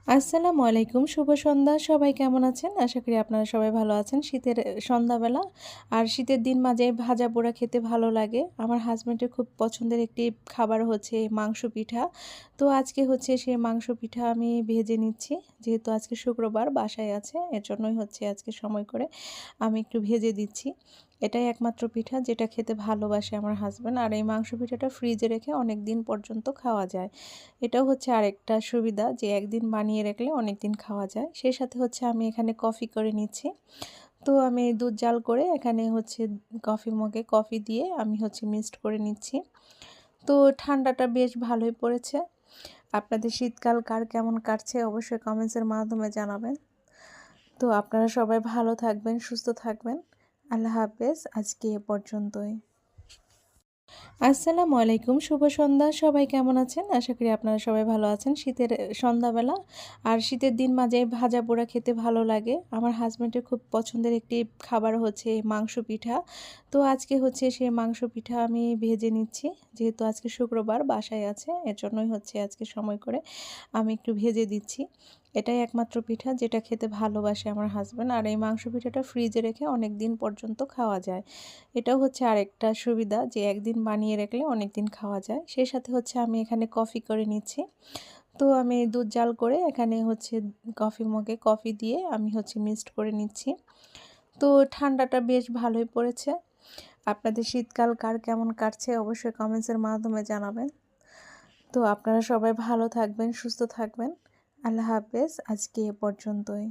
আসসালামু আলাইকুম, শুভ সন্ধ্যা। সবাই কেমন আছেন? আশা করি আপনারা সবাই ভালো আছেন। শীতের সন্ধ্যাবেলা আর শীতের দিন মাঝে ভাজা পোড়া খেতে ভালো লাগে। আমার হাসব্যান্ডের খুব পছন্দের একটি খাবার হচ্ছে মাংস পিঠা। তো আজকে হচ্ছে সেই মাংস পিঠা আমি ভেজে নিচ্ছি। যেহেতু আজকে শুক্রবার বাসায় আছে, এর জন্যই হচ্ছে আজকে সময় করে আমি একটু ভেজে দিচ্ছি। এটাই একমাত্র পিঠা যেটা খেতে ভালোবাসে আমার হাসব্যান্ড। আর এই মাংস পিঠাটা ফ্রিজে রেখে অনেক দিন পর্যন্ত খাওয়া যায়। এটাও হচ্ছে আরেকটা সুবিধা যে একদিন বানিয়ে রাখলে অনেক দিন খাওয়া যায়। সেই সাথে হচ্ছে আমি এখানে কফি করে নিচ্ছি। তো আমি দুধ জাল করে এখানে হচ্ছে কফি মগে কফি দিয়ে আমি হচ্ছে মিক্সড করে নিচ্ছি। তো ঠান্ডাটা বেশ ভালোই পড়েছে। আপনাদের শীতকাল কার কেমন কাটছে অবশ্যই কমেন্টসের মাধ্যমে জানাবেন। তো আপনারা সবাই ভালো থাকবেন, সুস্থ থাকবেন। আল্লাহ হাফেজ। আজকে এ পর্যন্তই। আসসালামু আলাইকুম, শুভ সন্ধ্যা। সবাই কেমন আছেন? আশা করি আপনারা সবাই ভালো আছেন। শীতের সন্ধ্যাবেলা আর শীতের দিন মাঝে ভাজা পোড়া খেতে ভালো লাগে। আমার হাসব্যান্ডের খুব পছন্দের একটি খাবার হচ্ছে মাংস পিঠা। তো আজকে হচ্ছে সেই মাংস পিঠা আমি ভেজে নিচ্ছি। যেহেতু আজকে শুক্রবার বাসায় আছে, এর জন্যই হচ্ছে আজকে সময় করে আমি একটু ভেজে দিচ্ছি। এটাই একমাত্র পিঠা যেটা খেতে ভালোবাসে আমার হাসব্যান্ড। আর এই মাংস পিঠাটা ফ্রিজে রেখে অনেক দিন পর্যন্ত খাওয়া যায়। এটাও হচ্ছে আরেকটা সুবিধা যে একদিন বানিয়ে রাখলে অনেক দিন খাওয়া যায়। সেই সাথে হচ্ছে আমি এখানে কফি করে নিচ্ছি। তো আমি দুধ জাল করে এখানে হচ্ছে কফি মগে কফি দিয়ে আমি হচ্ছে মিক্সড করে নিচ্ছি। তো ঠান্ডাটা বেশ ভালোই পড়েছে। আপনাদের শীতকাল কার কেমন কাটছে অবশ্যই কমেন্টসের মাধ্যমে জানাবেন। তো আপনারা সবাই ভালো থাকবেন, সুস্থ থাকবেন। আল্লাহ হাফেজ। আজকে এ পর্যন্তই।